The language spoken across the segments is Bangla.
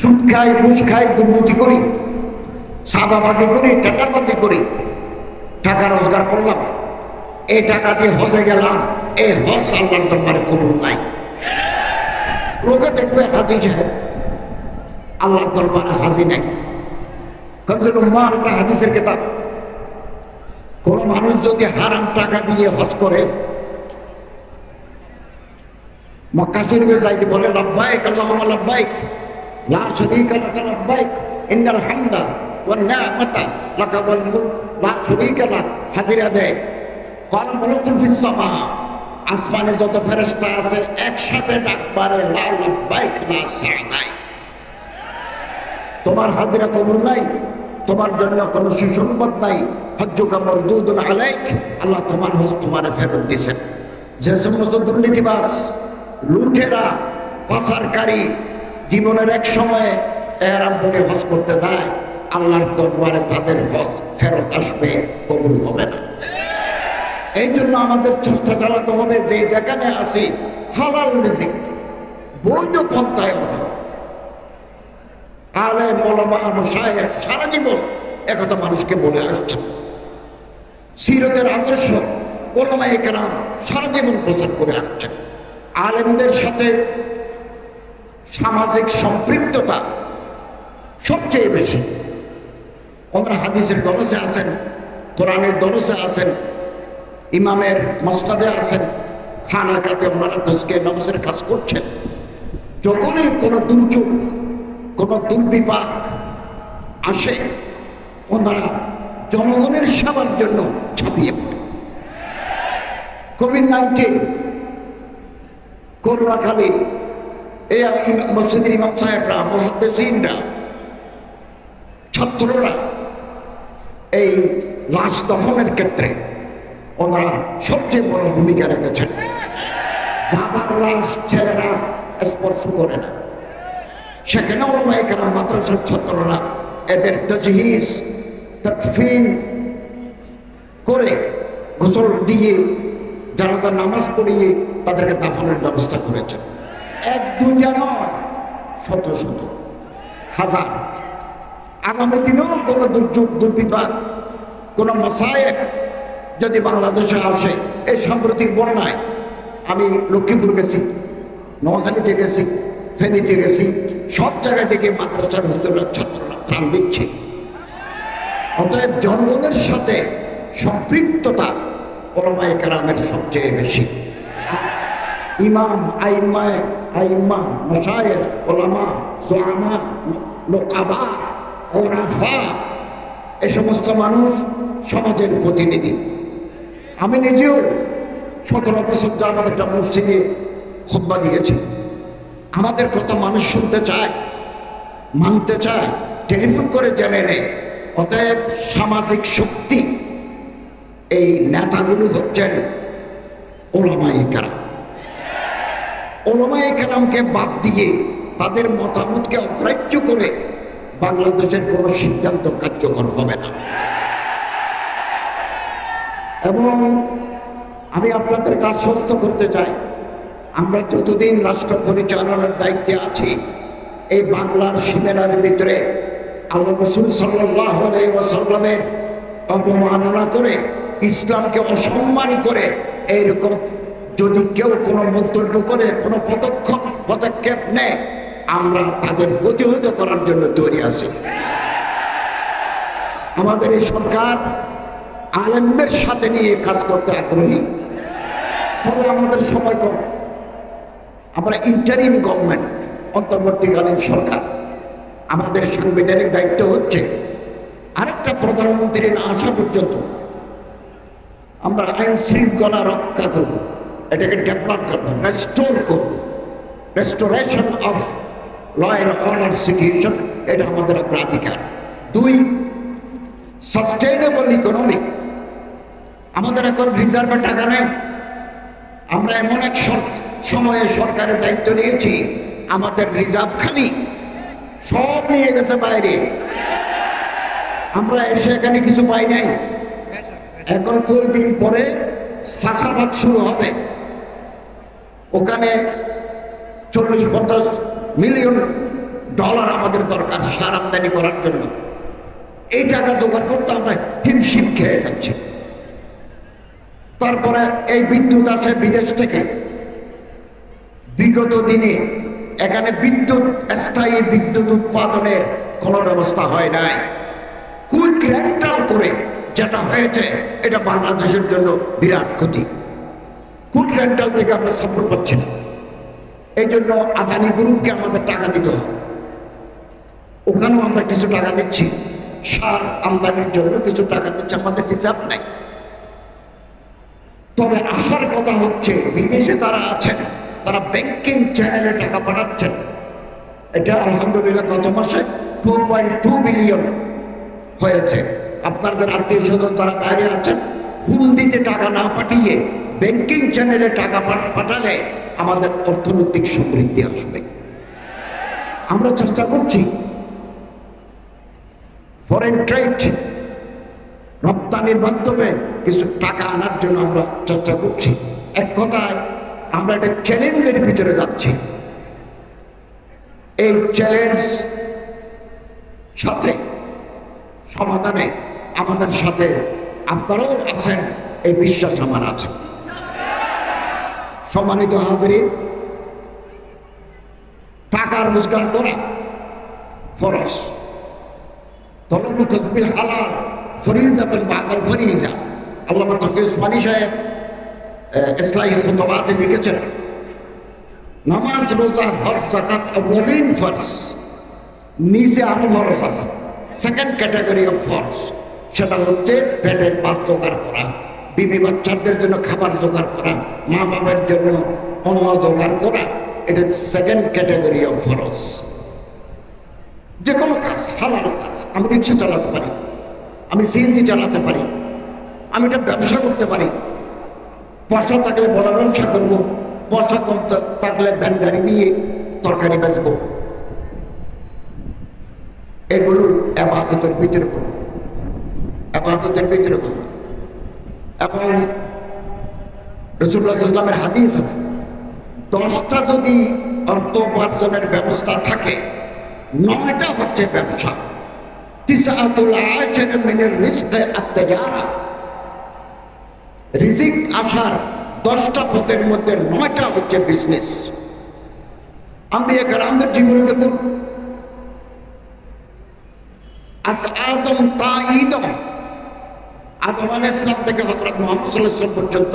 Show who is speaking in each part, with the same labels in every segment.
Speaker 1: সুদ খাই, ঘুষ খাই, দুর্নীতি করি, সাদাবাজি করি, টেন্ডারবাজি করি, টাকা রোজগার করলাম, এই টাকা দিয়ে হজে গেলাম, এই হজ আল্লাহর দরবারে কবুল নাই। লোকে দেখবে হাজি সাহেব, আল্লাহর দরবারে হাজি নাই। হাদিসের কিতাব, কোন মানুষ যদি হারাম টাকা দিয়ে হজ করে, মক্কা শরীফে যাইতে বলে লাব্বাইক আল্লাহুম্মা লাব্বাইক লা শারীকা লাকা লাব্বাইক ইন্নাল হামদা ওয়ান নি'মাতা লাকা ওয়াল মুলক লা শারীকা লাক, হাজিরা দেয়। ক্বালা মুলকুন ফিস সামা, আসমানে যত ফেরেশতা আছে একসাথে ডাকবারে লা লাব্বাইক লা সা'দাইক। তোমার হাজিরা কবুল নাই, তোমার জন্য কোনো সুসংবাদ নাই, হজ্জুকা মারদুদুন আলাইক, আল্লাহ তোমার হজ তোমারে ফেরত দিয়েছেন। যে সমস্ত দুর্নীতিবাজ, লুটেরা, পাচারকারী জীবনের এক সময়ে এহরাম পরে হজ করতে যায়, আল্লাহর দরবারে তাদের হজ ফেরত আসবে, কবুল হবে না। এই জন্য আমাদের চেষ্টা চালাতে হবে যে যেখানে আছি হালাল রিজিক, বৈধ পন্থায় হতে। আলেম ওলামা মাশায়েখ সারা জীবন একথা মানুষকে বলে আসছেন। সিরতের আদর্শ ওলামায়ে কেরাম সারা জীবন প্রচার করে আসছেন। আলেমদের সাথে সামাজিক সম্পৃক্ততা সবচেয়ে বেশি। ওনারা হাদিসের দরসে আছেন, কোরআনের দরসে আছেন, ইমামের মসনদে আছেন, খানাকাতে ওনারা তজকে নফসের কাজ করছেন। যখনই কোনো দুর্যোগ, কোনো দুর্বিপাক আসে, ওনারা জনগণের সেবার জন্য ঝাঁপিয়ে পড়ে। কোভিড-19 করোনাকালীন এই মসজিদের ইমাম সাহেবরা, মুহাদ্দিসিনরা, ছাত্ররা এই লাশ দফনের ক্ষেত্রে ওনারা সবচেয়ে বড় ভূমিকা রেখেছেন। বাবার লাশ ছেলেরা স্পর্শ করে না, সেখানে ওলামায়ে কেরাম, মাদ্রাসার ছাত্ররা এদের তাজহিজ, তাকফিন করে গোসল দিয়ে জানাজার নামাজ পড়িয়ে তাদেরকে দাফনের ব্যবস্থা করেছেন। এক দুইটা নয়, শত শত হাজার। আগামী দিনেও কোনো দুর্যোগ, দুর্বিপাক, কোনো মাসায়েব যদি বাংলাদেশে আসে, এই সাম্প্রতিক বন্যায় আমি লক্ষ্মীপুর গেছি, নোয়াখালীতে গেছি, ফেনীতে গেছি, সব জায়গা থেকে মাদ্রাসার হুজুররা, ছাত্ররা ত্রাণ দিচ্ছে। অতএব জনগণের সাথে সম্পৃক্ততা ওলামায়ে কেরামের সবচেয়ে বেশি। ইমাম, আইম্মা, মাশায়েখ, ওলামা, জুআমা, নুকাবা, ওরাফা, এই সমস্ত মানুষ সমাজের প্রতিনিধি। আমি নিজেও 17 বছর যাবত একটা মসজিদে খুতবা দিয়েছি। আমাদের কথা মানুষ শুনতে চায়, মানতে চায়, টেলিফোন করে জেনে নেয়। অতএব সামাজিক শক্তি, এই নেতাগুলো হচ্ছেন ওলামায়ে কেরাম। ওলামায়ে কেরামকে বাদ দিয়ে, তাদের মতামতকে অগ্রাহ্য করে বাংলাদেশের কোনো সিদ্ধান্ত কার্যকর হবে না। এবং আমি আপনাদেরকে আশ্বস্ত করতে চাই, আমরা যতদিন রাষ্ট্র পরিচালনার দায়িত্বে আছি, এই বাংলার সীমানার ভিতরে আল্লাহ রাসূল সাল্লাল্লাহু আলাইহি ওয়াসাল্লামের অবমাননা করে, ইসলামকে অসম্মান করে, এইরকম যদি কেউ কোনো মন্তব্য করে, কোনো পদক্ষেপ নেয়, আমরা তাদের প্রতিহত করার জন্য তৈরি আছি। আমাদের এই সরকার আলেমদের সাথে নিয়ে কাজ করতে আগ্রহী, তবে আমাদের সময় কম। আমরা ইন্টারিম গভর্নমেন্ট, অন্তর্বর্তীকালীন সরকার। আমাদের সাংবিধানিক দায়িত্ব হচ্ছে আরেকটা প্রধানমন্ত্রী না আসা পর্যন্ত আমরা আইন শৃঙ্খলা রক্ষা করব, এটাকে ডেভেলপ করব, রেস্টোর করব। Restoration of law and order situation, এটা আমাদের অগ্রাধিকার। 2, সাস্টেইনেবল ইকোনমি। আমাদের এখন রিজার্ভে টাকা নেই। আমরা এমন এক সময়ে সরকারের দায়িত্ব নিয়েছি, আমাদের রিজার্ভ খালি, সব নিয়ে গেছে বাইরে। আমরা এসে এখানে কিছু পাই নাই। এখন কয়েকদিন পরে চাষাবাদ শুরু হবে, ওখানে 40-50 মিলিয়ন ডলার আমাদের দরকার সার আমদানি করার জন্য। এই টাকা জোগাড় করতে আমরা হিমশিম খেয়ে যাচ্ছি। তারপরে এই বিদ্যুৎ আসে বিদেশ থেকে। বিগত দিনে এখানে স্থায়ী বিদ্যুৎ উৎপাদনের কোনো ব্যবস্থা হয় নাই। কুইক রেন্টাল করে যেটা হয়েছে, এটা বাংলাদেশের জন্য বিরাট ক্ষতি। কুইক রেন্টাল থেকে আমরা সাপোর্ট পাচ্ছি না। এই জন্য আদানি গ্রুপকে আমাদের টাকা দিতে হয়। ওখানেও আমরা কিছু টাকা দিচ্ছি, সার আমদানির জন্য কিছু টাকা দিচ্ছি, আমাদের হিসাব নাই। তবে আসার কথা হচ্ছে, বিদেশে যারা আছেন তারা ব্যাংকিং চ্যানেলে টাকা পাঠাচ্ছেন। এটা আলহামদুলিল্লাহ গত মাসে 2.2 বিলিয়ন হয়েছে। আপনাদের আত্মীয় স্বজন যারা বাইরে আছেন, হুন্ডিতে টাকা না পাঠিয়ে ব্যাংকিং চ্যানেলে টাকা পাঠালে আমাদের অর্থনৈতিক সমৃদ্ধি আসবে। আমরা চেষ্টা করছি ফরেন ট্রেড, রপ্তানির মাধ্যমে কিছু টাকা আনার জন্য আমরা চেষ্টা করছি। এক কথায় আমরা একটা চ্যালেঞ্জের ভিতরে যাচ্ছি। এই চ্যালেঞ্জ সাথে সমাধানে আমাদের সাথে আপনারাও আছেন, এই বিশ্বাস আমার আছে। সম্মানিত হাজিরিন, টাকা রোজগার করা ফরজ। তলবু কসবিল হালাল ফরিজাতুন বাদাল ফরিজা। আল্লামা তকি উসমানী সাহেব ইসলাহি খুতবাতে লিখেছেন, নামাজ, রোজা, হজ, যাকাত আউয়ালিন ফরজ, নিচে আরো ফরজ আছে, সেকেন্ড ক্যাটাগরি অফ ফরজ। সেটা হচ্ছে পেটের ভাত জোগাড় করা, বিবি বাচ্চাদের জন্য খাবার জোগাড় করা, মা বাবার জন্য অন্ন জোগাড় করা। এটা সেকেন্ড ক্যাটাগরি অফ ফরজ। যে কোনো কাজ হালাল কাজ। আমি রিক্সা চালাতে পারি, আমি সিএনজি চালাতে পারি, আমি এটা ব্যবসা করতে পারি। পয়সা থাকলে বড় ব্যবসা করব, পয়সা কম থাকলে ভ্যান গাড়ি দিয়ে তরকারি বেচবো। এগুলো ইবাদতের ভিতরে কোনো, ইবাদতের ভিতরে কোনো। এবং রাসূলুল্লাহ সাল্লাল্লাহু আলাইহি ওয়াসাল্লামের হাদিস আছে, 10টা যদি অর্থ উপার্জনের ব্যবস্থা থাকে, 9টা হচ্ছে ব্যবসা। তিসআতুল আশর মিনার রিজকি আত-তিজারা। রিজিক আসার 10টা পথের মধ্যে 9টা হচ্ছে বিজনেস। আম্বিয়া কেরামদের জীবনে দেখুন, আদম তাঈদম, আদম আলাইহিস সালাম থেকে হযরত মুহাম্মদ সাল্লাল্লাহু আলাইহি ওয়াসাল্লাম পর্যন্ত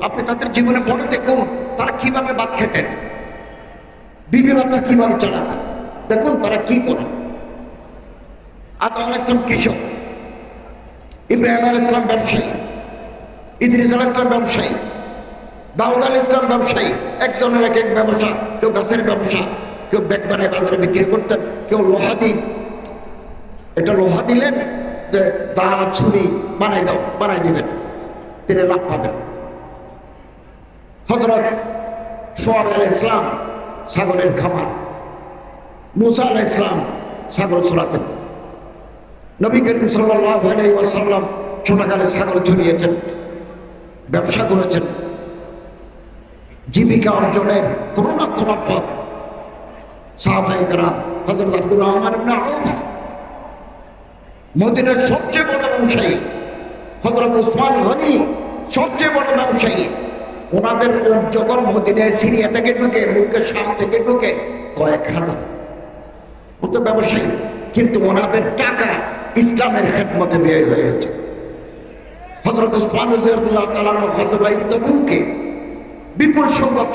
Speaker 1: আপনি তাদের জীবনে পড়ে দেখুন, তারা কিভাবে ভাত খেতেন, বিবি বাচ্চা কিভাবে চালাতেন, দেখুন তারা কি করেন। আদম আলাইহিস সালাম কৃষক, ইব্রাহিম আলাইহিস সালাম ব্যবসায়ী, ইদ্রিস আলাইহিস সালাম ব্যবসায়ী, দাউদ আলাইহিস সালাম ব্যবসায়ী। একজনের এক এক ব্যবসা, কেউ গাছের ব্যবসা, কেউ ব্যাগ বানায় বাজারে বিক্রি করতেন, কেউ লোহা দিই, এটা লোহা দিলেন যে দা ছুরি বানাই দাও, বানাই দিবেন, তিনি লাভ পাবেন। হযরত শুআয়ব আলাইহিস সালাম ছাগলের খামার, মুসা আলাইহিস সালাম ছাগল চড়াতেন, নবী করিম সাল্লাল্লাহু আলাইহি ওয়াসাল্লাম ছোটকালে ছাগল চড়িয়েছেন, ব্যবসা করেছেন। জীবিকা অর্জনের কোনো না কোনো পথ সাহাবায়ে কেরাম, হযরত আব্দুর রহমান ইবনে আউফ মদিনার সবচেয়ে বড় ব্যবসায়ী, হযরত উসমান গনি সবচেয়ে বড় ব্যবসায়ী। ওনাদের যখন মদিনায় সিরিয়া থেকে ঢুকে, মুলকে শাম থেকে ঢুকে কয়েক হাজার মতো ব্যবসায়ী, কিন্তু ওনাদের টাকা ইসলামের খেদমতে ব্যয় হয়েছে। হযরত উসমান রাদিয়াল্লাহু তাআলা গজওয়ায়ে তাবুকে বিপুল সংখ্যক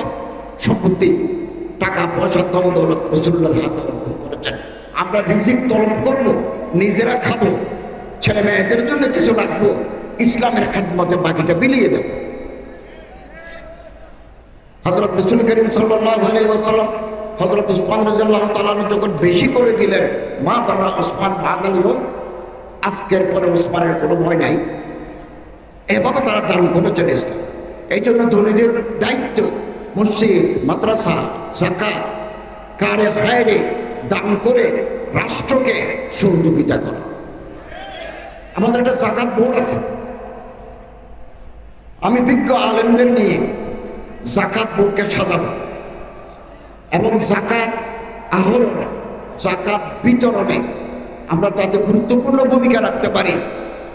Speaker 1: সম্পত্তি, টাকা পয়সা, ধন দৌলত রাসূলুল্লাহর হাতে অর্পণ করেছেন। আমরা রিজিক তলব করব, নিজেরা খাবো, ছেলে মেয়েদের জন্য কিছু রাখবো, ইসলামের খেদমতে বাকিটা বিলিয়ে দেব। হযরত রাসূল করিম সাল্লাল্লাহু আলাইহি ওয়াসাল্লাম হযরত উসমান রাদিয়াল্লাহু তাআলা যখন বেশি করে দিলেন, মা বাবা উসমান বাদাল লোক, আজকের পরে উসমানের কোনো ভয় নাই। এভাবে তারা দান করেছেন ইসলাম। এই জন্য ধনীদের দায়িত্ব মসজিদ, মাদ্রাসা, যাকাত, কারে খায়রে দান করে রাষ্ট্রকে সহযোগিতা করা। আমাদের একটা যাকাত বোর্ড আছে, আমি বিজ্ঞ আলেমদের নিয়ে যাকাত বোর্ডকে সাজাবো এবং যাকাত আহরণ, যাকাত বিতরণে আমরা তাদের গুরুত্বপূর্ণ ভূমিকা রাখতে পারি।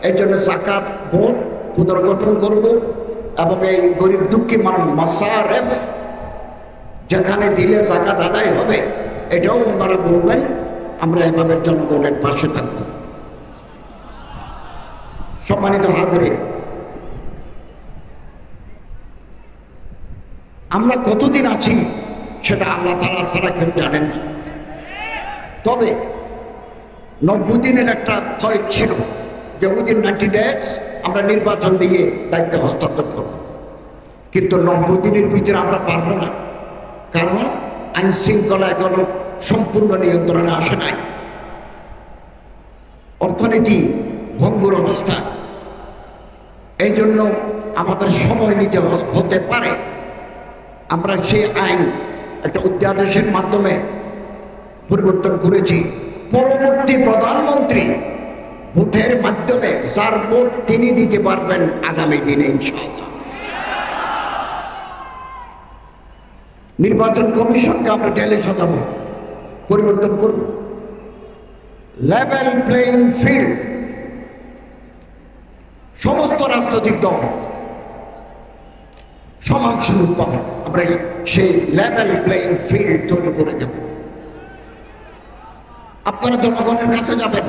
Speaker 1: এই জন্য যাকাত বোর্ড পুনর্গঠন করব এবং এই গরিব দুঃখী মাসারেফ যেখানে দিলে যাকাত আদায় হবে এটাও ওনারা বলবেন, আমরা এভাবে জনগণের পাশে থাকব। সম্মানিত হাজিরিন, আমরা কতদিন আছি সেটা আল্লাহ তাআলা ছাড়া কেউ জানেন না। তবে 90 দিনের একটা ক্ষয় ছিল যে উইদিন 90 ডেজ আমরা নির্বাচন দিয়ে দায়িত্ব হস্তান্তর করব, কিন্তু 90 দিনের ভিতরে আমরা পারবো না, কারণ আইন শৃঙ্খলা এখনো সম্পূর্ণ নিয়ন্ত্রণে আসে নাই, অর্থনীতি ভঙ্গুর অবস্থা। এই জন্য আমাদের সময় নিতে হতে পারে। আমরা সেই আইন একটা অধ্যাদেশের মাধ্যমে পরিবর্তন করেছি। পরবর্তী প্রধানমন্ত্রী ভোটের মাধ্যমে যার ভোট তিনি দিতে পারবেন আগামী দিনে ইনশাআল্লাহ। নির্বাচন কমিশনকে আমরা ঢেলে সাজাবো, পরিবর্তন করব। লেভেল প্লেইং ফিল্ড, সমস্ত রাজনৈতিক দল সমান সুযোগ পাবে। আমরা সেই লেভেল প্লেইং ফিল্ড তৈরি করে দেব। আপনারা জনগণের কাছে যাবেন,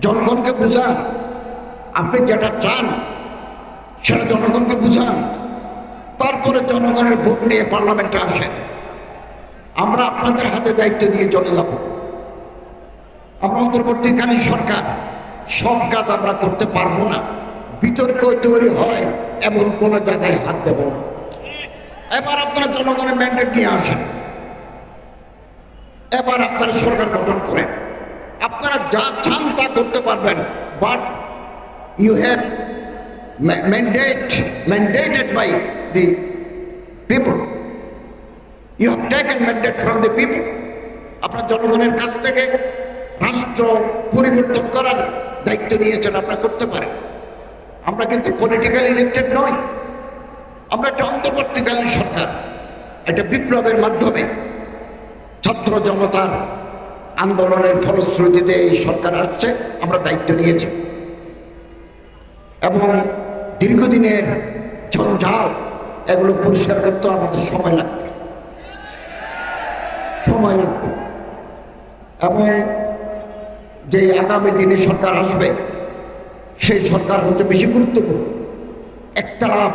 Speaker 1: জনগণকে বুঝান, আপনি যেটা চান সেটা জনগণকে বুঝান, তারপরে জনগণের ভোট নিয়ে পার্লামেন্টে আসেন। আমরা আপনাদের হাতে দায়িত্ব দিয়ে চলে যাব। আমরা অন্তর্বর্তীকালীন সরকার সব কাজ আমরা করতে পারবো না, বিতর্ক তৈরি হয় এমন কোনো জায়গায় হাত দেব না। এবার আপনারা জনগণের ম্যান্ডেট নিয়ে আসেন, এবার আপনারা সরকার গঠন করেন। আপনারা যা চান তা করতে পারবেন, but you have mandated by the people. You have taken mandate from the people. আপনার জনগণের কাছ থেকে রাষ্ট্র পরিবর্তন করার দায়িত্ব নিয়েছেন, আপনারা করতে পারেন। আমরা কিন্তু পলিটিক্যাল ইলেক্টেড নই, আমরা একটা অন্তর্বর্তীকালীন সরকার। একটা বিপ্লবের মাধ্যমে ছাত্র জনতার আন্দোলনের ফলশ্রুতিতে এই সরকার আসছে, আমরা দায়িত্ব নিয়েছি এবং দীর্ঘদিনের ঝঞ্ঝাল এগুলো পরিষ্কার করতে আমাদের সময় লাগবে এবং যে আগামী দিনে সরকার আসবে সেই সরকার হচ্ছে বেশি গুরুত্বপূর্ণ। একতলাপ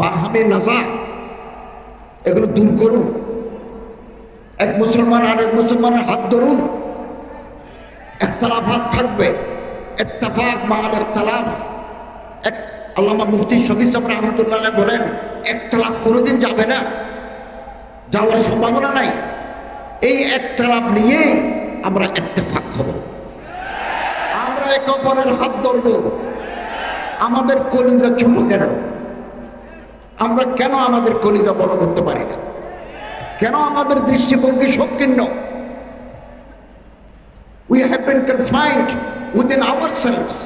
Speaker 1: বাহামে নাজা এগুলো দূর করুন, এক মুসলমান আরেক মুসলমানের হাত ধরুন। একতলাফাত থাকবে, ইত্তেফাক মা'আল ইখতিলাফ। আল্লামা মুফতি শফি সাহেব রাহমাতুল্লাহ আলাইহি বলেন, একতলাফ কোনোদিন যাবে না, যাওয়ার সম্ভাবনা নাই। এই একতলাফ নিয়ে আমরা ইত্তেফাক হব, আমরা একে অপরের হাত ধরব। আমাদের কলিজা ছোট কেন? আমরা কেন আমাদের কলিজা বড় করতে পারি না? কেন আমাদের দৃষ্টিভঙ্গি সংকীর্ণ? We have been confined within ourselves.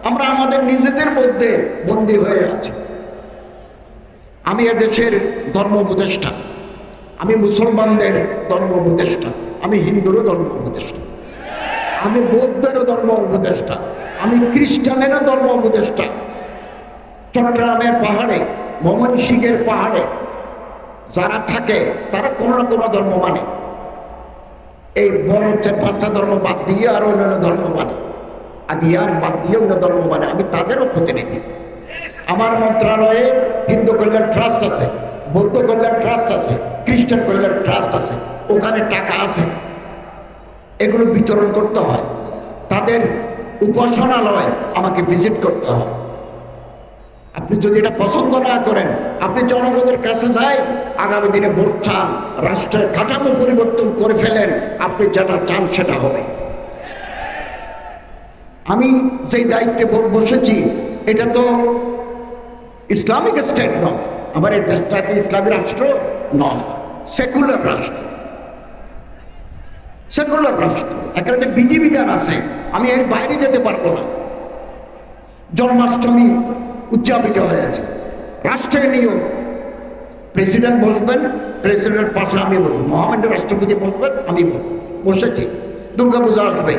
Speaker 1: আমরা আমাদের নিজেদের মধ্যে বন্দী হয়ে আছি। আমি এদেশের ধর্ম উপদেষ্টা, আমি মুসলমানদের ধর্ম উপদেষ্টা, আমি হিন্দুরও ধর্ম উপদেষ্টা, আমি বৌদ্ধেরও ধর্ম উপদেষ্টা, আমি খ্রিস্টানেরও ধর্ম উপদেষ্টা। চট্টগ্রামের পাহাড়ে, ময়মনসিংহের পাহাড়ে যারা থাকে তারা কোনো না কোনো ধর্ম মানে। এই বড় 4-5টা ধর্ম বাদ দিয়ে আর অন্যান্য ধর্ম মানে, আদিয়ান বাদ দিয়ে অন্য ধর্ম মানে। আমি তাদেরও প্রতিনিধি। আমার মন্ত্রণালয়ে হিন্দু কল্যাণ ট্রাস্ট আছে, বৌদ্ধ কল্যাণ ট্রাস্ট আছে, খ্রিস্টান কল্যাণ ট্রাস্ট আছে, ওখানে টাকা আছে, এগুলো বিতরণ করতে হয়। তাদের উপাসনালয় আমাকে ভিজিট করতে হয়। আপনি যদি এটা পছন্দ না করেন, আপনি জনগণের কাছে যাই, আগামী দিনে ভোট চান, রাষ্ট্রের কাঠামো পরিবর্তন করে ফেলেন, আপনি যেটা চান সেটা হবে। আমি যেই দায়িত্বে বসেছি এটা তো ইসলামিক স্টেট নয়, আমার এই দেশটাকে ইসলামী রাষ্ট্র নয়, সেকুলার রাষ্ট্র। সেকুলার রাষ্ট্র, একটা বিধিবিধান আছে, আমি এর বাইরে যেতে পারবো না। জন্মাষ্টমী উদযাপিত হয়েছে, রাষ্ট্রের নিয়ম, প্রেসিডেন্ট বসবেন, প্রেসিডেন্টের পাশে আমি বসবো, মহামান্য রাষ্ট্রপতি বসবেন, আমি বসবো, বসে কি দুর্গাপূজা আসবে,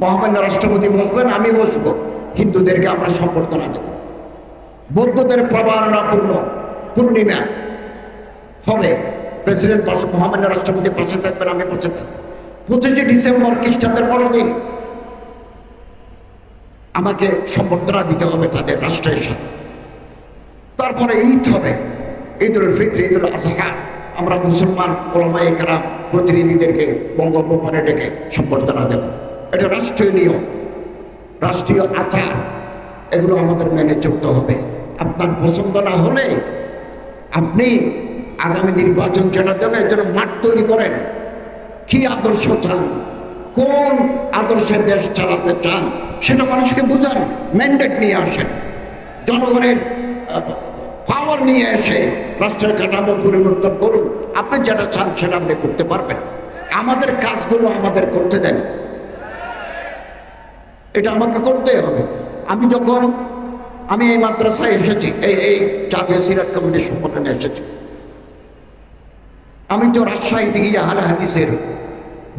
Speaker 1: মহামান্য রাষ্ট্রপতি বসবেন, আমি বসবো, হিন্দুদেরকে আমরা সম্বর্ধনা দেব। বৌদ্ধদের প্রবারণাপূর্ণ পূর্ণিমা হবে, প্রেসিডেন্ট পাশে, মহামান্য রাষ্ট্রপতি পাশে থাকবেন, আমি পাশে থাকবো। 25শে ডিসেম্বর খ্রিস্টানদের বড়দিন, আমাকে সম্বর্ধনা দিতে হবে তাদের রাষ্ট্রের সাথে। তারপরে ঈদ হবে, ঈদুল ফিত্র, ঈদুল আজহা, আমরা মুসলমান ওলামায়ে কেরাম প্রতিনিধিদেরকে বঙ্গভবনে ডেকে সম্বর্ধনা দেব। এটা রাষ্ট্রীয় নিয়ম, রাষ্ট্রীয় আচার, এগুলো আমাদের মেনে চলতে হবে। আপনার পছন্দ না হলে আপনি আগামী নির্বাচন যেটা দেবে এর জন্য মাঠ তৈরি করেন। কি আদর্শ চান, কোন আদর্শে দেশ চালাতে চান সেটা মানুষকে বুঝান, ম্যান্ডেট নিয়ে আসেন, জনগণের পাওয়ার নিয়ে এসে রাষ্ট্রের কাঠামো পরিবর্তন করুন। আপনি যেটা চান সেটা আপনি করতে পারবেন, আমাদের কাজগুলো আমাদের করতে দেন, এটা আমাকে করতেই হবে। আমি এই মাদ্রাসায় এসেছি, এই জাতীয় সিরাত কমিটির সম্মেলনে এসেছি। আমি তো রাজশাহী থেকে আহলে হাদিসের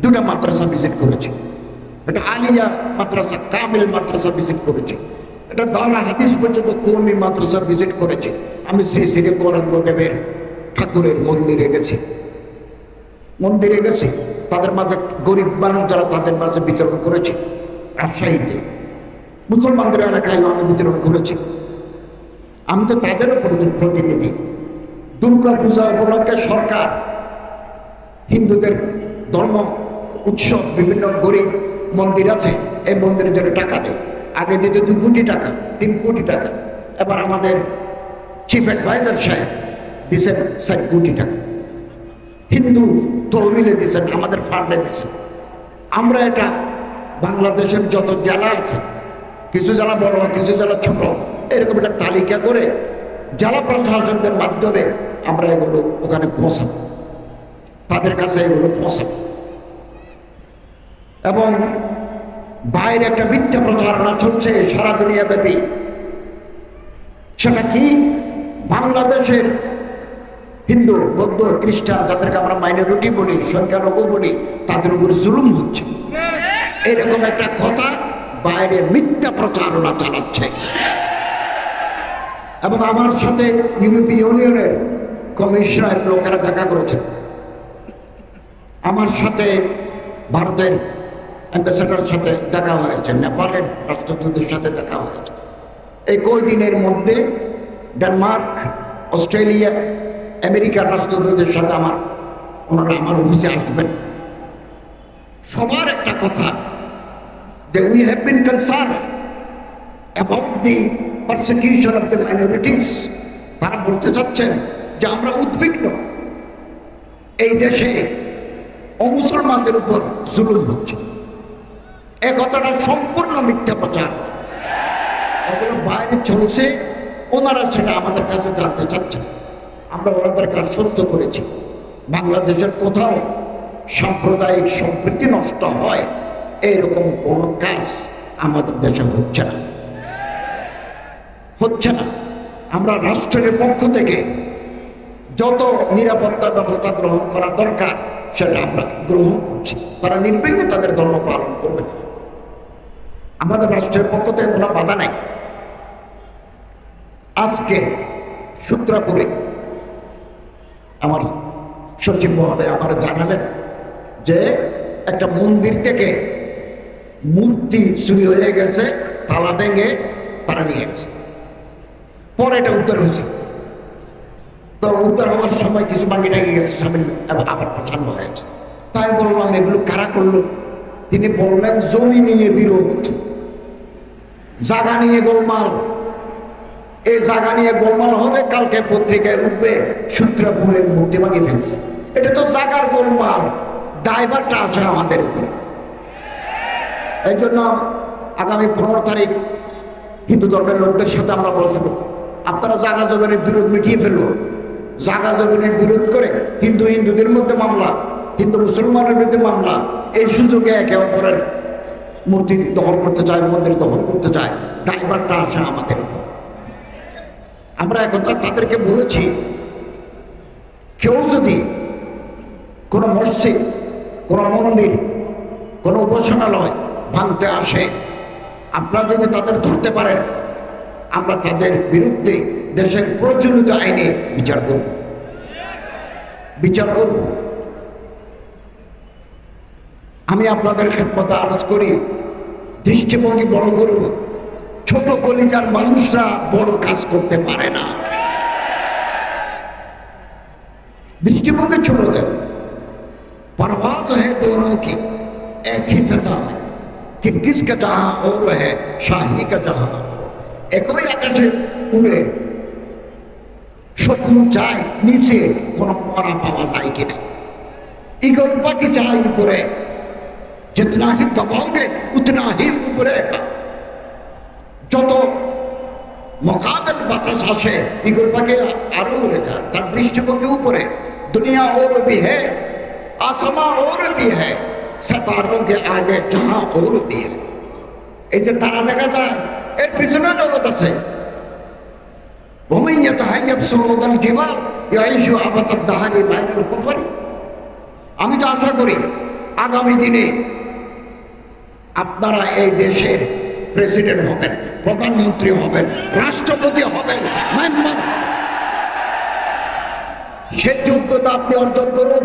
Speaker 1: 2টা মাদ্রাসা ভিজিট করেছি, এটা আলিয়া মাদ্রাসা, কামিল মাদ্রাসা ভিজিট করেছি, এটা দারা হাদিস পর্যন্ত কওমি মাদ্রাসা ভিজিট করেছি। আমি শ্রী শ্রী গৌরাঙ্গদেবের ঠাকুরের মন্দিরে গেছি, তাদের মাঝে গরিব মানুষ যারা, তাদের মাঝে বিতরণ করেছি। রাজশাহীতে মুসলমানদের এলাকায় আমি বিতরণ করেছি, আমি তো তাদেরও প্রতিনিধি। দুর্গা পূজা উপলক্ষে সরকার হিন্দুদের ধর্ম উৎসব, বিভিন্ন গরিব মন্দির আছে, এই মন্দিরের জন্য টাকা দেয়। আগে দিতে 2 কোটি টাকা, 3 কোটি টাকা, এবার আমাদের চিফ অ্যাডভাইজার সাহেব দিচ্ছেন 4 কোটি টাকা, হিন্দু তহবিলে দিচ্ছেন, আমাদের ফান্ডে দিচ্ছেন। আমরা এটা বাংলাদেশের যত জেলা আছে, কিছু জেলা বড়, কিছু জেলা ছোট, এরকম একটা তালিকা করে জেলা প্রশাসনদের মাধ্যমে আমরা এগুলো ওখানে পৌঁছাবো, তাদের কাছে এগুলো পৌঁছাবো। এবং বাইরে একটা মিথ্যা প্রচারণা চলছে সারা দুনিয়া ব্যাপী, সেটা কি বাংলাদেশের হিন্দু, বৌদ্ধ, খ্রিস্টান, যাদেরকে আমরা মাইনরিটি বলি, সংখ্যালঘু বলি, তাদের উপর জুলুম হচ্ছে, এরকম একটা কথা বাইরে মিথ্যা প্রচারণা চালাচ্ছে। এবং আমার সাথে ইউরোপীয় ইউনিয়নের কমিশনার লোকেরা দেখা করেছেন, আমার সাথে ভারতের অ্যাম্বাসেডারের সাথে দেখা হয়েছে, নেপালের রাষ্ট্রদূতের সাথে দেখা হয়েছে। এই কয়দিনের মধ্যে ডেনমার্ক, অস্ট্রেলিয়া, আমেরিকার রাষ্ট্রদূতের সাথে ওনারা আমার অফিসে আসবেন। সবার একটা কথা যে we have been concern about the persecution of the minorities. তারা বলতে চাচ্ছেন যে আমরা উদ্বিগ্ন, এই দেশে অমুসলমানদের উপর জুলুম হচ্ছে। এ কথাটা সম্পূর্ণ মিথ্যা প্রচার, এগুলো বাইরে চলছে, ওনারা সেটা আমাদের কাছে জানতে চাচ্ছেন। আমরা ওনাদেরকে আশ্বস্ত করেছি বাংলাদেশের কোথাও সাম্প্রদায়িক সম্প্রীতি নষ্ট হয় এরকম কোনো কাজ আমাদের দেশে হচ্ছে না। আমরা রাষ্ট্রের পক্ষ থেকে যত নিরাপত্তা ব্যবস্থা গ্রহণ করা দরকার সেটা আমরা গ্রহণ করছি, তারা নির্বিঘ্নে তাদের ধর্ম পালন করবে, আমাদের রাষ্ট্রের পক্ষ থেকে কোনো বাধা নাই। আজকে সূত্রাপুরে আমার সচিব মহোদয় আমার জানালেন যে একটা মন্দির থেকে মূর্তি চুরি হয়ে গেছে, তালা ভেঙে তারা নিয়ে গেছে, পরে এটা উদ্ধার হয়েছে। তো উদ্ধার হওয়ার সময় কিছু ভাঙি টাঙিয়ে গেছে সামনে, আবার পছানো হয়েছে। তাই বললাম এগুলো কারা করলো? তিনি বললেন জমি নিয়ে বিরোধ, জায়গা নিয়ে গোলমাল, এই জায়গা নিয়ে গোলমাল হবে, কালকে পত্রিকায় উঠবে সূত্রাপুরের মূর্তি ভাঙিয়ে ফেলছে। এটা তো জায়গার গোলমাল, দায়ভারটা আসে আমাদের উপরে। এই জন্য আগামী 15 তারিখ হিন্দু ধর্মের লোকদের সাথে আমরা বসবো, আপনারা জায়গা জমিনের বিরোধ মিটিয়ে ফেলবো। জায়গা জমিনের বিরোধ করে হিন্দুদের মধ্যে মামলা, হিন্দু মুসলমানের বিরুদ্ধে মামলা, এই সুযোগে একে অপরের মূর্তি দখল করতে চায়, মন্দির দখল করতে চায়, দায়ভারটা আসে আমাদের উপর। আমরা একথা তাদেরকে বলেছি কেউ যদি কোনো মসজিদ, কোনো মন্দির, কোনো উপাসনালয় ভাঙতে আসে, আপনারা যদি তাদের ধরতে পারেন, আমরা তাদের বিরুদ্ধে দেশের প্রচলিত আইনে বিচার করব। আমি আপনাদের খেদমতে আরজ করি, দৃষ্টিভঙ্গি বড় করুন। ছোট কলিজার মানুষরা বড় কাজ করতে পারে না। दृष्टिभंगी छोड़ दे। परवाज है दोनों की एक ही फिजा में कि किसका जहां और है शाही का जहां। एक ही आकाशे उड़े शकुन चाय नीचे कोनो मरा पावा जाए कि नहीं। ईगल पाकी चाय ऊपरे जितना ही दबाओगे उतना ही उभरेगा। जो तो मुकाबल बातास आसे ईगल पाके आरो उड़े जा। तार दृष्टिभंगी ऊपरे दुनिया और भी है, आसमां और भी है, सितारों के आगे जहां और भी है। ऐसे तारा देखा जाए एर पिछने जगत আছে। ومن يتهيب صعود الجبال يعيش أبد الدهر بين الكفر। আমি তো আশা করি আগামী দিনে আপনারা এই দেশের প্রেসিডেন্ট হবেন, প্রধানমন্ত্রী হবেন, রাষ্ট্রপতি হবেন। সে যোগ্যতা আপনি অর্জন করুন।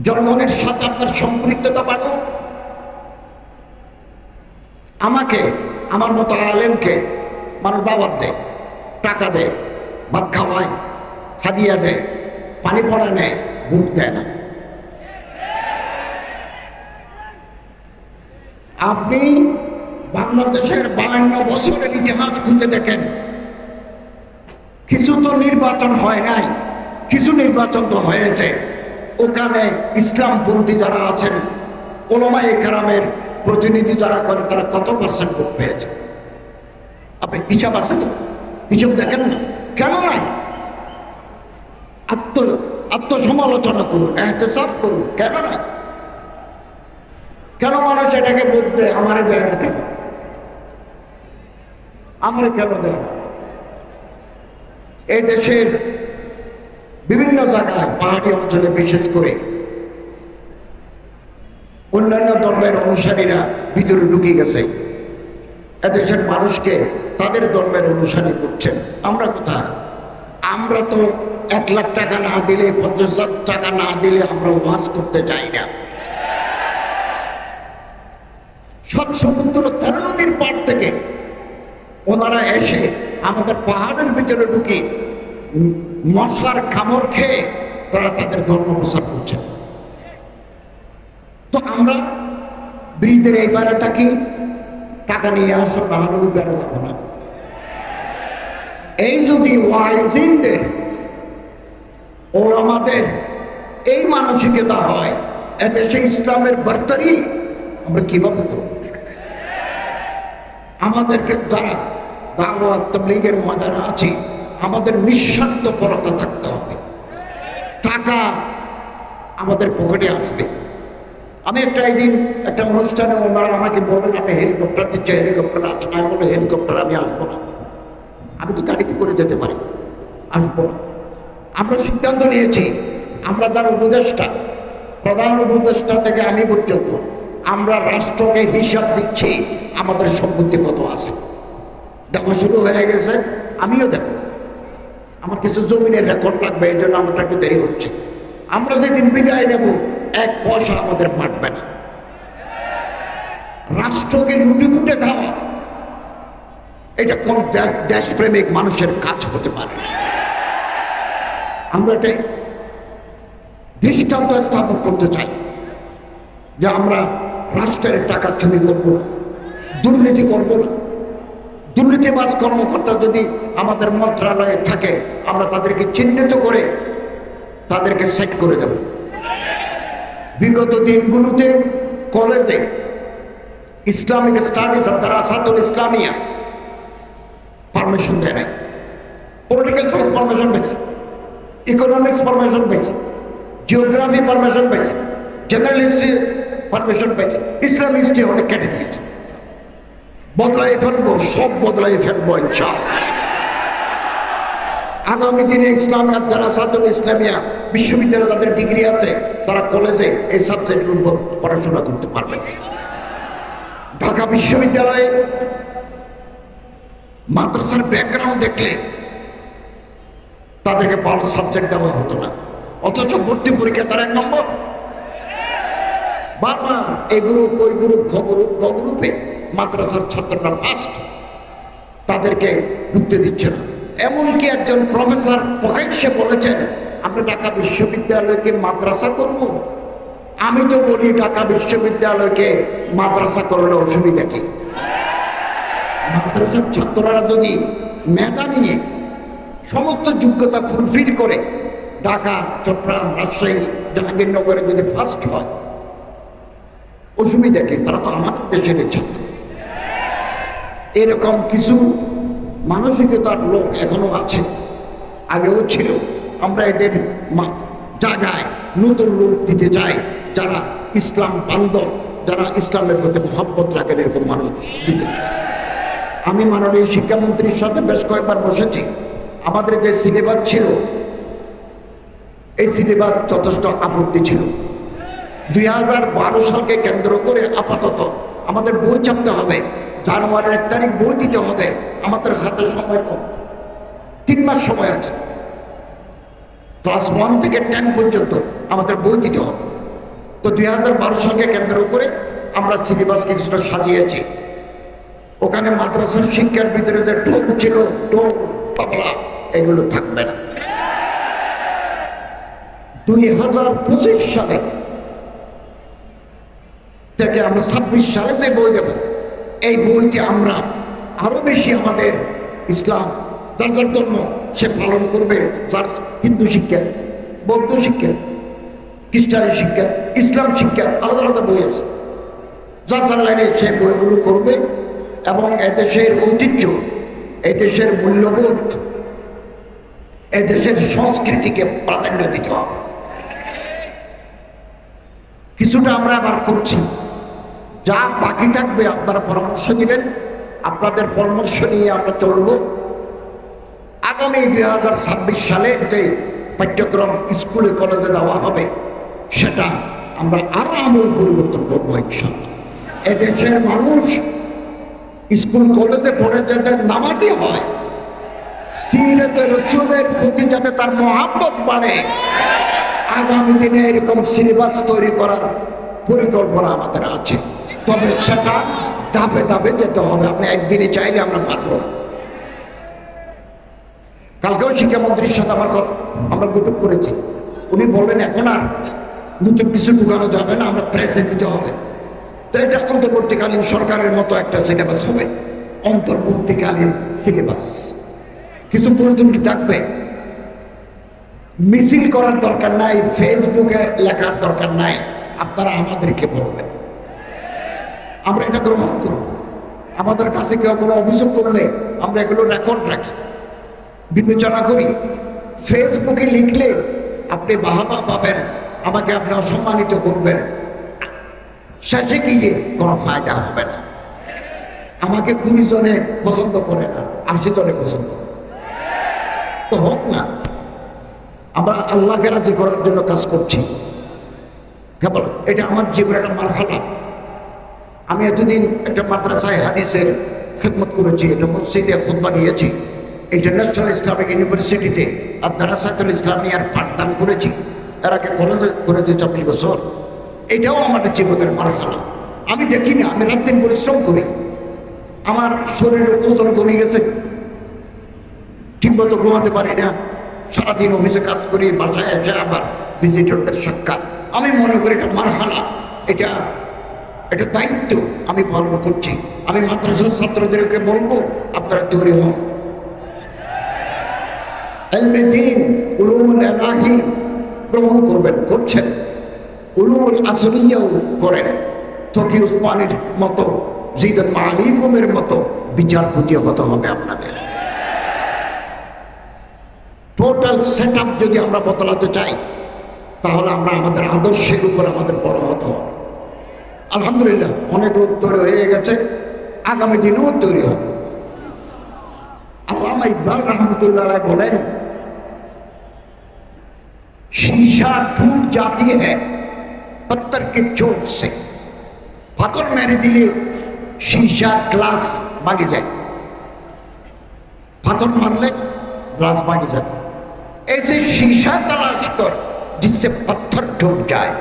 Speaker 1: জনগণের সাথে আপনার সম্পৃক্ততা বাড়ুক। আমাকে আমার মতো আলেমকে মানুষ দাওয়াত দেয়, টাকা দেয়, ভাত খাওয়ায়, হাদিয়া দেয়, পানি পড়া নেয়, ভোট দেয় না। আপনি বাংলাদেশের 52 বছরের ইতিহাস খুঁজে দেখেন, কিছু তো নির্বাচন হয় নাই, কিছু নির্বাচন তো হয়েছে। ওখানে ইসলামপন্থী যারা আছেন, ওলামায়ে কেরামের প্রতিনিধি যারা করে, তারা কত পার্সেন্ট ভোট পেয়েছে? আপনি হিসাব আছে তো? হিসাব দেখেন না, কেন নাই? আত্মসমালোচনা করুন, এহতেসাব করুন, কেন নাই? কেন মানুষ এটাকে বলতে আমারে দেয় না? কেন আমারে কেন দেয় না? এই দেশের বিভিন্ন জায়গায় পাহাড়ি অঞ্চলে বিশেষ করে অন্যান্য ধর্মের অনুসারীরা ভিতরে ঢুকে গেছে। এদেশের মানুষকে তাদের ধর্মের অনুসারী করছেন। আমরা কোথায়? আমরা তো 1 লাখ টাকা না দিলে, 50,000 টাকা না দিলে আমরা ওয়াজ করতে যাই না। 7 সমুদ্র 13 নদীর পার থেকে ওনারা এসে আমাদের পাহাড়ের ভিতরে ঢুকে মশার কামড় খেয়ে তারা তাদের ধর্ম প্রচার করছেন। তো আমরা ব্রিজের এই পারে থাকি, টাকা নিয়ে আসো, নাহলে ওই পারে যাবো না। এই যদি ওয়াইজিনদের, ওলামাদের এই মানসিকতা হয়, এদেশে ইসলামের বার্তারি আমরা কিভাবে করব? আমাদেরকে যারা দাওয়াত তাবলীগের ময়দানে আছে, আমাদের নিঃস্বার্থপরতা থাকতে হবে। টাকা আমাদের পকেটে আসবে। আমি একদিন একটা অনুষ্ঠানে ওনারা আমাকে বললেন, আপনি হেলিকপ্টার দিচ্ছে, হেলিকপ্টার আসে না। আমি বলবো, হেলিকপ্টার আমি আসবো না, আমি তো গাড়িতে করে যেতে পারি, আসবো না। আমরা সিদ্ধান্ত নিয়েছি, আমরা তার উপদেষ্টা, প্রধান উপদেষ্টা থেকে আমি পর্যন্ত, আমরা রাষ্ট্রকে হিসাব দিচ্ছি আমাদের সম্পত্তি কত আছে। দেওয়া শুরু হয়ে গেছে, আমিও দেব। আমার কিছু জমিনের রেকর্ড লাগবে, এই জন্য আমাদের একটু দেরি হচ্ছে। আমরা যেদিন বিদায় নেব, 1 পয়সা আমাদের বাঁটবে না। রাষ্ট্রকে লুটিপুটে খাওয়া, এটা কোন দেশপ্রেমিক মানুষের কাজ হতে পারে? আমরা এটা দৃষ্টান্ত স্থাপন করতে চাই যে আমরা রাষ্ট্রের টাকা চুরি করব না, দুর্নীতি করব না। দুর্নীতিবাজ কর্মকর্তা যদি আমাদের মন্ত্রণালয়ে থাকে, আমরা তাদেরকে চিহ্নিত করে তাদেরকে সেট করে দেব। বিগত দিনগুলোতে কলেজে ইসলামিক স্টাডিজ আর দারাসাতুল ইসলামিয়া পারমিশন দেয় নাই। পলিটিক্যাল সায়েন্স পারমিশন পেয়েছে, ইকোনমিক্স পারমিশন পেয়েছে, জিওগ্রাফি পারমিশন পেয়েছে, জেনারেল হিস্ট্রি পারমিশন পেয়েছে, ইসলাম হিস্ট্রি অনেক কেটে দিয়েছে। বদলাই ফেলবো, সব বদলাই ফেলবো ইনশাআল্লাহ। আগামী দিনে ইসলামিয়া দারাসাতুল ইসলামিয়া বিশ্ববিদ্যালয়ে যাদের ডিগ্রি আছে তারা কলেজে এই সাবজেক্টের উপর পড়াশোনা করতে পারবেন। ঢাকা বিশ্ববিদ্যালয়ে মাদ্রাসার ব্যাকগ্রাউন্ড দেখলে তাদেরকে ভালো সাবজেক্ট দেওয়া হতো না, অথচ ভর্তি পরীক্ষা তার 1 নম্বর। বারবার এই গ্রুপ ওই গ্রুপ গ গ্রুপে মাদ্রাসার ছাত্ররা ফার্স্ট, তাদেরকে ঢুকতে দিচ্ছে না। এমনকি একজন প্রফেসর প্রকাশ্যে বলেছেন, আমরা ঢাকা বিশ্ববিদ্যালয়কে মাদ্রাসা করব। আমি তো বলি ঢাকা বিশ্ববিদ্যালয়কে মাদ্রাসা করলে অসুবিধা কি? মাদ্রাসার ছাত্ররা যদি মেধা নিয়ে সমস্ত যোগ্যতা ফুলফিল করে ঢাকা, চট্টগ্রাম, রাজশাহী, জাহাঙ্গীরনগরে যদি ফার্স্ট হয়, অসুবিধা কি? তারা তো আমাদের দেশের ছাত্র। এরকম কিছু মানসিকতার লোক এখনো আছে, আগেও ছিল। আমরা এদের জায়গায় নতুন লোক দিতে চাই, যারা ইসলাম বান্ধব, যারা ইসলামের প্রতি মহব্বত রাখেন, এরকম মানুষ দিতে চাই। আমি মাননীয় শিক্ষামন্ত্রীর সাথে বেশ কয়েকবার বসেছি। আমাদের যে সিলেবাস ছিল, এই সিলেবাস যথেষ্ট আপত্তি ছিল। 2012 সালকে কেন্দ্র করে আপাতত আমাদের বই ছাপতে হবে, জানুয়ারির 1 তারিখ বই দিতে হবে। আমাদের হাতে সময় কম, 3 মাস সময় আছে। ক্লাস 1 থেকে 10 পর্যন্ত আমাদের বই দিতে হবে। তো 2012 সালকে কেন্দ্র করে আমরা সিলেবাস কিছুটা সাজিয়েছি। ওখানে মাদ্রাসার শিক্ষার ভিতরে যে ঢোল ছিল, ঢোল, তবলা, এগুলো থাকবে না। 2025 সালে থেকে আমরা 26 সালে যে বই দেব, এই বইতে আমরা আরো বেশি আমাদের ইসলাম, যার যার ধর্ম সে পালন করবে, যার হিন্দু শিক্ষা, বৌদ্ধ শিক্ষা, খ্রিস্টানি শিক্ষা, ইসলাম শিক্ষা, আলাদা আলাদা বই আছে। যার যার লাইনে সে বইগুলো করবে এবং এদেশের ঐতিহ্য, এদেশের মূল্যবোধ, এদেশের সংস্কৃতিকে প্রাধান্য দিতে হবে। কিছুটা আমরা আবার করছি, যা বাকি থাকবে আপনারা পরামর্শ দিবেন, আপনাদের পরামর্শ নিয়ে আমরা চলব। আগামী 2026 সালের যে পাঠ্যক্রম স্কুলে কলেজে দেওয়া হবে, সেটা আমরা আরো আমূল পরিবর্তন করবো ইনশাআল্লাহ। এদেশের মানুষ স্কুল কলেজে পড়ে যাতে নামাজি হয়, সিরাতে রাসূলের প্রতি যাতে তার মহব্বত বাড়ে, আগামী দিনে এরকম সিলেবাস তৈরি করার পরিকল্পনা আমাদের আছে। তবে সেটা ধাপে ধাপে যেতে হবে, আপনি একদিনে চাইলে আমরা পারবো না। কালকেও শিক্ষামন্ত্রীর সাথে আমরা বৈঠক করেছি। উনি বললেন এখন আর নতুন কিছু ঢুকানো যাবে না, আমরা প্রেসে দিতে হবে। তো এটা অন্তর্বর্তীকালীন সরকারের মতো একটা সিলেবাস হবে, অন্তর্বর্তীকালীন সিলেবাস। কিছু পরিস্থিতি থাকবে, মিছিল করার দরকার নাই, ফেসবুকে লেখার দরকার নাই, আপনারা আমাদেরকে বলবেন, আমরা এটা গ্রহণ করব। আমাদের কাছে কেউ কোনো অভিযোগ করলে আমরা এগুলো রেকর্ড রাখি, বিবেচনা করি। ফেসবুকে লিখলে আপনি বাহাবা পাবেন, আমাকে আপনি অসম্মানিত করবেন, শেষে গিয়ে কোনো ফায়দা হবে না। আমাকে 20 জনে পছন্দ করে না, 80 জনে পছন্দ করে, তো হোক না। আমরা আল্লাহকে রাজি করার জন্য কাজ করছি। কেবল এটা আমার জীবনের একটা মারহালা। আমি এতদিন একটা মাদ্রাসায় হাদিসের খেদমত করেছি, এটা মসজিদে খুতবা দিয়েছি, ইন্টারন্যাশনাল ইসলামিক ইউনিভার্সিটিতে আর দারাসাতুল ইসলামিয়ার পাঠদান করেছি, এর আগে কলেজে করেছি 24 বছর। এটাও আমাদের জীবনের মারহালা। আমি দেখি না, আমি রাত দিন পরিশ্রম করি, আমার শরীরের ওজন কমে গেছে, ঠিকমতো ঘুমাতে পারি না, সারাদিন অফিসে কাজ করি, বাসায় এসে আবার ভিজিটরদের সাক্ষাৎ। আমি মনে করি এটা মারহালা, এটা দায়িত্ব আমি পালন করছি। আমি মাদ্রাসার ছাত্রদেরকে বলবো, আপনারা তৈরি হন, ইলমে দ্বীন, উলুমুল ইলাহি গ্রহণ করবেন, করছেন, উলুমুল আসলিয়াও করেন। তকি উসমানীর মতো, জিদান মালিকুমের মতো বিচারপতি হতে হবে আপনাদের। টোটাল সেট আপ যদি আমরা বদলাতে চাই, তাহলে আমরা আমাদের আদর্শের উপর আমাদের বড় হতে হবে। আলহামদুলিল্লাহ অনেক লোক তৈরি হয়ে গেছে, আগামী দিনেও তৈরি হবে। আল্লামা ইকবাল রহমতুল্লাহ বলেন, शीशा टूट जाती है पत्थर के चोट से। পাথর মেরে দিলে शीशा ग्लास भागे जाए, পাথর मारले ग्लास भागे जाए। ऐसे शीशा तलाश कर जिससे पत्थर टूट जाए,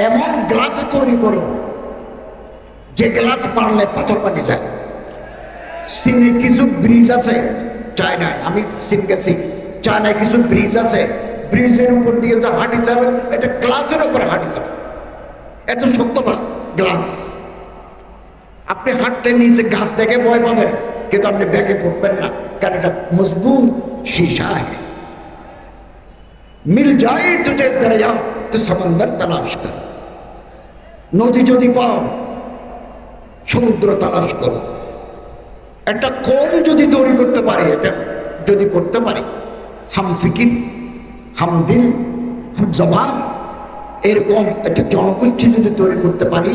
Speaker 1: एमन ग्लास तैरी करो যে গ্লাস মারলে পাথর ভাগে যায়। চীনে কিছু ব্রিজ আছে, চায়নায়, আমি চীন গেছি, চায়নায় কিছু ব্রিজ আছে, ব্রিজের উপর দিয়ে যা হাঁটি যাবে এটা গ্লাসের উপরে হাঁটি যাবে, এত শক্ত না গ্লাস। আপনি হাঁটতে নিচে গাছ থেকে ভয় পাবেন, কিন্তু আপনি ব্যাগে পড়বেন না, কারণ এটা মজবুত शीशा है। मिल जाए तुझे दरिया तो समंदर तलाश कर, नदी যদি পাও সমুদ্র তালাশ করো। একটা কম যদি তৈরি করতে পারি, এটা যদি করতে পারি, হাম ফিকির, হাম দিল, হাম জবান, এরকম একটা জনগোষ্ঠী যদি তৈরি করতে পারি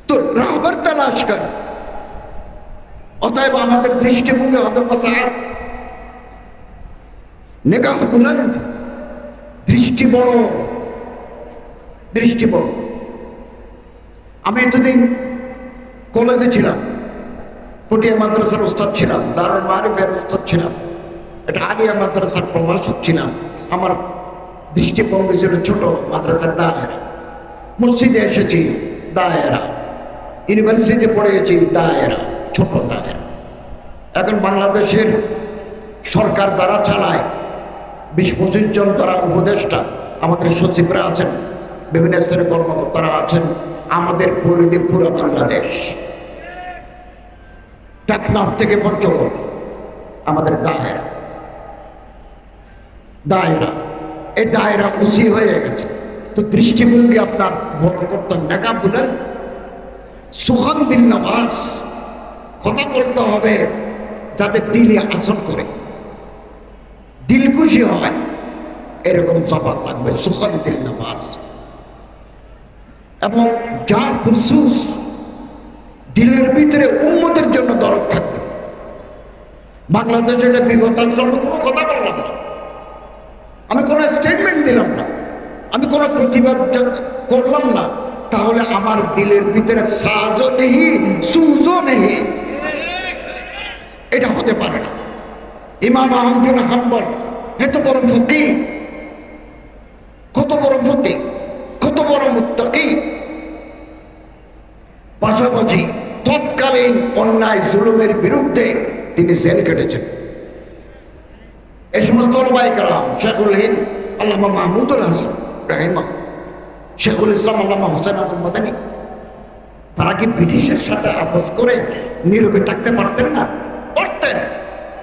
Speaker 1: তো রাহবার তালাশ কর। অতএব আমাদের দৃষ্টিভঙ্গি হবে ওয়াসাআত, নিগাহ বুলন্দ, দৃষ্টি বড়, দৃষ্টি বড়। আমি এতদিন কলেজে ছিলাম, পটিয়া মাদ্রাসার উস্তাদ ছিলাম, দারুল মারিফের উস্তাদ ছিলাম, এটা আলিয়া মাদ্রাসার প্রভাষক ছিলাম। আমার দৃষ্টিভঙ্গি ছিল ছোট, মাদ্রাসার দায়েরা। মসজিদে এসেছি দায়েরা, ইউনিভার্সিটিতে পড়েছি দায়েরা, ছোট দায়েরা। এখন বাংলাদেশের সরকার দ্বারা চালায় 20-25 জন তারা উপদেষ্টা, আমাদের সচিবরা আছেন, বিভিন্ন স্তরের কর্মকর্তারা আছেন। আমাদের পরিধি পুরো বাংলাদেশ, টেকনাফ থেকে পঞ্চগড় আমাদের দায়েরা। দায়েরা, এই দায়েরা উঁচি হয়ে গেছে। তো দৃষ্টিভঙ্গি আপনার বড় করতে নেকা বলেন, সুখান দিল নওয়াজ, কথা বলতে হবে যাতে দিলে আসর করে, দিল খুশি হয়, এরকম জবান লাগবে, সুখান দিল নওয়াজ। এবং যার খুরসুস দিলের ভিতরে উম্মতের জন্য দরদ থাকবে। বাংলাদেশে এটা বিগত আসলে আমি কোনো কথা বললাম না, আমি কোনো স্টেটমেন্ট দিলাম না, আমি কোনো প্রতিবাদ করলাম না, তাহলে আমার দিলের ভিতরে সাজও নেই, সুজও নেই, এটা হতে পারে না। ইমাম আহমদ বিন হাম্বল এত বড় ফকিহ, কত বড় ফকিহ, কত বড় মুত্তাকি, পাশাপাশি তৎকালীন অন্যায় জুলুমের বিরুদ্ধে তিনি জেল কেটেছেন। এই সমস্ত ওলামায়ে কেরাম, শেখুল হিন্দ আল্লামা মাহমুদুল হাসান রাহিমাহ, শেখুল ইসলাম আল্লামা হোসেন আব্দুল মাদানী, তারা কি ব্রিটিশের সাথে আপোষ করে নীরবে থাকতে পারতেন না? পারতেন,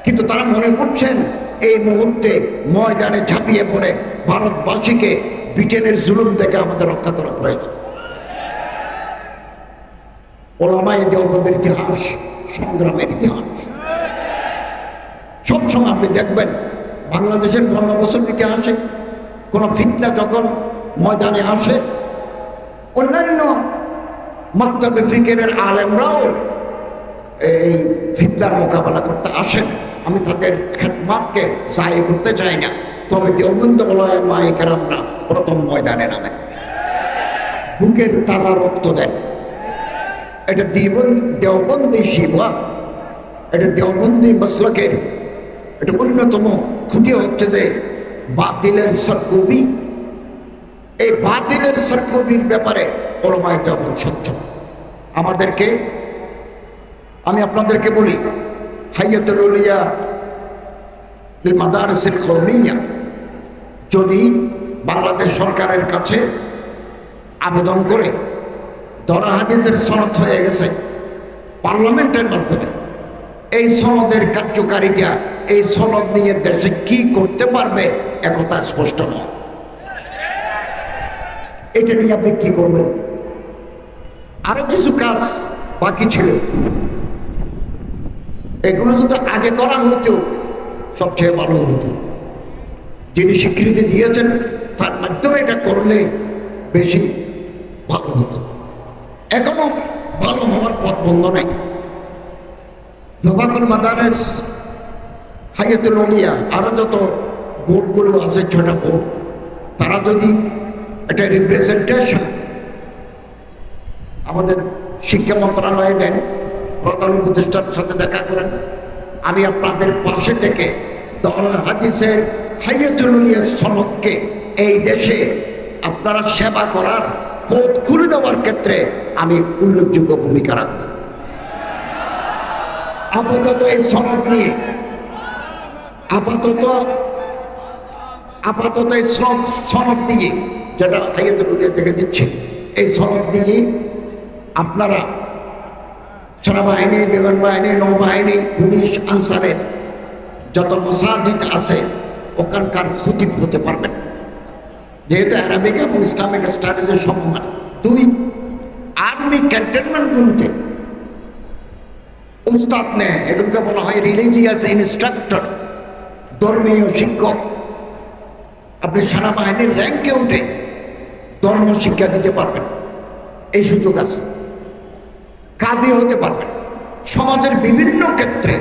Speaker 1: কিন্তু তারা মনে করছেন এই মুহূর্তে ময়দানে ঝাঁপিয়ে পড়ে ভারতবাসীকে ব্রিটেনের জুলুম থেকে আমাদের রক্ষা করা প্রয়োজন। ওলামায়ে দেওবন্দের ইতিহাস সংগ্রামের ইতিহাস। সবসময় আপনি দেখবেন বাংলাদেশের 15 বছর ইতিহাসে কোনো ফিতনা যখন ময়দানে আসে, অন্যান্য মাকতাবে ফিকিরের আলেমরাও এই ফিতনার মোকাবেলা করতে আসেন। আমি তাদের খেদমাতকে জায় করতে চাই না, তবে দেওবন্দ ওলামায়ে কেরামরা প্রথম ময়দানে নামেন, বুকের তাজা রক্ত দেন। এটা দেওবন্দি শিবা, এটা দেওবন্দি মাসলাকের এটা অন্যতম খুঁটি হচ্ছে যে বাতিলের সরকবি। এই বাতিলের সরকবির ব্যাপারে ওলামায়ে দেওবন্দ সচ্ছল। আমাদেরকে, আমি আপনাদেরকে বলি, হাইয়াতুল উলিয়া লিল মাদারিসিল কওমিয়া যদি বাংলাদেশ সরকারের কাছে আবেদন করে, দরা হাদিসের সনদ হয়ে গেছে পার্লামেন্টের মাধ্যমে, এই সনদের কার্যকারিতা, এই সনদ নিয়ে দেশে কি করতে পারবে একথা স্পষ্ট নয়। এটা নিয়ে আপনি কি করবেন? আরো কিছু কাজ বাকি ছিল, এগুলো যদি আগে করা হতো সবচেয়ে ভালো হতো। যিনি স্বীকৃতি দিয়েছেন তার মাধ্যমে এটা করলে বেশি ভালো হতো। এখনো ভালো হওয়ার পথ বন্ধ নাই। জবাকুল মাদারেস, হাইয়াতুল উলিয়া, আরো যত বোর্ডগুলো আছে 6টা বোর্ড, তারা যদি একটা রিপ্রেজেন্টেশন আমাদের শিক্ষা মন্ত্রণালয়ে দেন, প্রধান উপদেষ্টার সাথে দেখা করেন, আমি আপনাদের পাশে থেকে দারুল হাদিসের হাইয়াতুল উলিয়ার সনদকে এই দেশে আপনারা সেবা করার পথ খুলে দেওয়ার ক্ষেত্রে আমি উল্লেখযোগ্য ভূমিকা রাখব। আপাতত এই সনদ নিয়ে আপাতত এই সনদ দিয়ে, যেটা হাইয়াতুল উলিয়া থেকে দিচ্ছে, এই সনদ দিয়ে আপনারা সেনাবাহিনী, বিমান বাহিনী, নৌবাহিনী, পুলিশ, আনসারের যত মসাজিদ আছে ওখানকার খতিব হতে পারবেন, যেহেতু আরবিক এবং ইসলামিক স্টাডিজের সমমান। 2, আর্মি ক্যান্টনমেন্টগুলোতে উস্তাদ নেয়, এগুলোকে বলা হয় রিলিজিয়াস ইনস্ট্রাক্টর, ধর্মীয় শিক্ষক। আপনি সেনাবাহিনীর র্যাঙ্কে উঠে ধর্ম শিক্ষা দিতে পারবেন, এই সুযোগ আছে। কাজী হতে পারবেন, সমাজের বিভিন্ন ক্ষেত্রে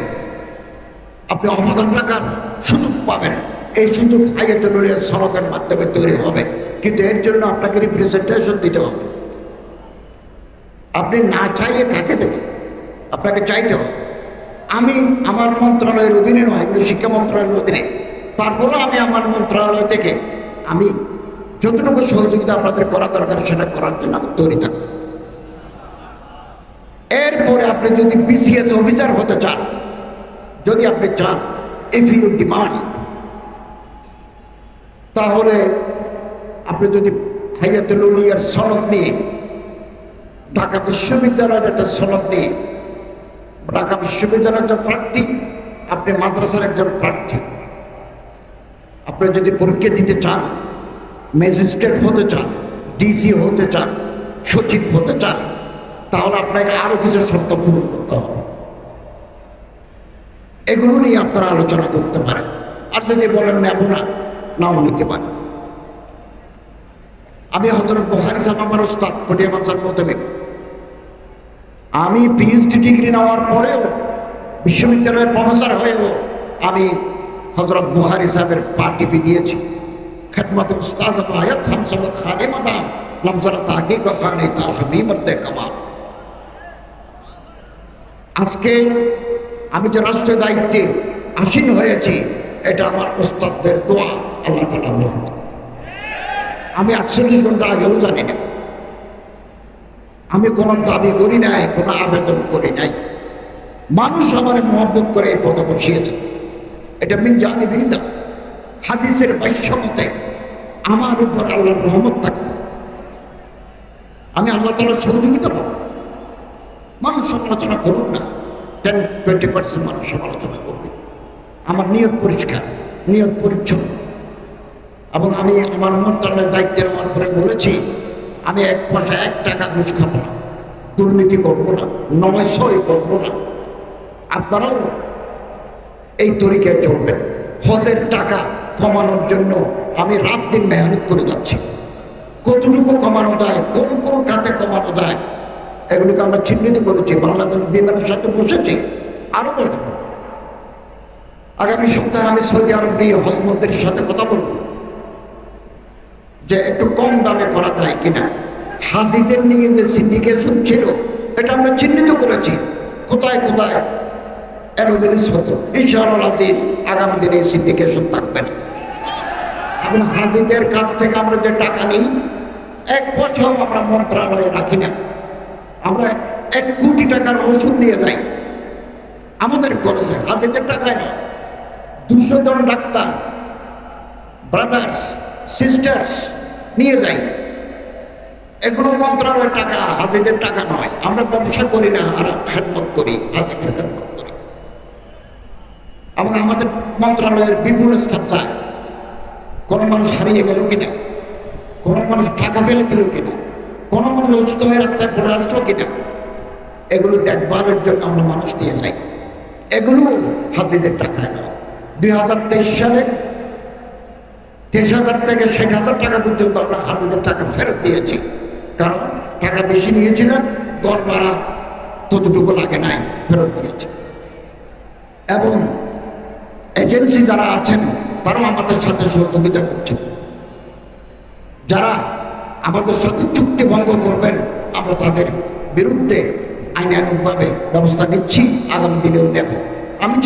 Speaker 1: আপনি অবদান রাখার সুযোগ পাবেন। এই সুযোগ হাইয়াতুল উলিয়ার সনদের মাধ্যমে তৈরি হবে, কিন্তু এর জন্য আপনাকে রিপ্রেজেন্টেশন দিতে হবে। আপনি না চাইলে কাকে দেবেন? আপনাকে চাইতে হবে। আমি আমার মন্ত্রণালয়ের অধীনে নয়, এগুলো শিক্ষা মন্ত্রণালয়ের অধীনে, তারপরেও আমি আমার মন্ত্রণালয় থেকে আমি যতটুকু সহযোগিতা আপনাদের করা দরকার সেটা করার জন্য আমি তৈরি থাকবো। এরপরে আপনি যদি বিসিএস অফিসার হতে চান, যদি আপনি চান, ইফ ইউ ডিমান্ড, তাহলে আপনি যদি হাইয়াতুল উলিয়ার সনদ নিয়ে, ঢাকা বিশ্ববিদ্যালয়ের একটা সনদ নিয়ে, ঢাকা বিশ্ববিদ্যালয়ের একজন প্রার্থী, আপনি মাদ্রাসার একজন প্রার্থী, আপনি যদি পরীক্ষা দিতে চান, ম্যাজিস্ট্রেট হতে চান, ডিসি হতে চান, সচিব হতে চান, তাহলে আপনাকে আরো কিছু শর্ত পূরণ করতে হবে। এগুলো নিয়ে আপনারা আলোচনা করতে পারেন। আর যদি বলেন নেব না, নাও নিতে পারেন। আমি হযরত বুখারী সাহেব আমার উস্তাদ, ফটিয়া মাদ্রাসার মোতাবেক আমি পিএইচডি ডিগ্রি নেওয়ার পরেও, বিশ্ববিদ্যালয়ের প্রফেসর হয়েও আমি হযরত বুখারী সাহেবের পা টিপে দিয়েছি। খেদমত উস্তাজ আয়াত হাম সবক খানে মাদাম লমজরা তাহকিক খানে তাশমি মর্দে কামাল। আজকে আমি যে রাষ্ট্রীয় দায়িত্বে আসীন হয়েছি, এটা আমার উস্তাদদের দোয়া, আল্লাহ তাআলার রহমত। আমি 48 ঘন্টা আগেও জানি না, আমি কোনো দাবি করি নাই, কোনো আবেদন করি নাই। মানুষ আমার মহব্বত করে এই পদে বসিয়েছে, এটা মিন জানিবিল্লাহ। হাদিসের ভাষ্যমতে আমার উপর আল্লাহর রহমত থাকবে, আমি আল্লাহ তাআলার সহযোগিতা পাবো। মানুষ সমালোচনা করুক না, 10-20% মানুষ সমালোচনা করবে। আমার নিয়ত পরিষ্কার, নিয়ত পরিচ্ছন্ন, এবং আমি আমার মন্ত্রণালয়ের দায়িত্বে নেওয়ার পরে বলেছি, আমি 1 পয়সা 1 টাকা ঘুষ খাবো না, দুর্নীতি করবো না, নমস্যই করবো না। আপনারাও এই তরিকায় চলবেন। হজের টাকা কমানোর জন্য আমি রাত দিন মেহনত করে যাচ্ছি। কতটুকু কমানো যায়, কোন কোন খাতে কমানো যায়, এগুলোকে আমরা চিহ্নিত করেছি। বাংলাদেশ বিমানের সাথে বসেছি, আরো বসবো। আগামী সপ্তাহে আমি সৌদি আরব গিয়ে হজ মন্ত্রীর সাথে কথা বলব যে একটু কম দামে করা যায় কিনা। হাজিদের নিয়ে যে সিন্ডিকেশন ছিল, এটা আমরা চিহ্নিত করেছি কোথায় কোথায় অ্যানোমেলিস হতো। ইনশাআল্লাহ হাজির আগামী দিনে সিন্ডিকেশন থাকবে না। এখন হাজিদের কাছ থেকে আমরা যে টাকা নিই, 1 পয়সাও আমরা মন্ত্রণালয়ে রাখি না। আমরা 1 কোটি টাকার ওষুধ নিয়ে যাই আমাদের খরচে, হাজিদের টাকায় না। 200 জন ডাক্তার, ব্রাদার্স, সিস্টার্স নিয়ে যাই। এগুলো মন্ত্রণালয়ের টাকা, হাজিদের টাকা নয়। আমরা ব্যবসা করি না, আর খেদমত করি, হাজিদের খেদমত করি। এবং আমাদের মন্ত্রণালয়ের বিপুল স্টাফ চায়, কোনো মানুষ হারিয়ে গেল কিনা, কোনো মানুষ টাকা ফেলে দিল কিনা, কোনো মানুষ অসুস্থ হয়ে রাস্তায় পড়ে আসলো কিনা, এগুলো দেখভালের জন্য আমরা মানুষ নিয়ে যাই। এগুলো হাজিদের টাকায় নয়। 2023 সালে 23,000 থেকে 60,000 টাকা পর্যন্ত আমরা হাজিদের টাকা ফেরত দিয়েছি, কারণ টাকা বেশি নিয়েছিলাম, ঘর ভাড়া ততটুকু লাগে নাই, ফেরত দিয়েছি। এবং এজেন্সি যারা আছেন তারাও আমাদের সাথে সহযোগিতা করছেন। যারা আমাদের সাথে চুক্তি ভঙ্গ করবেন আমরা তাদের বিরুদ্ধে আইনানুগভাবে ব্যবস্থা নিচ্ছি, আগামী দিনেও নেব। আমি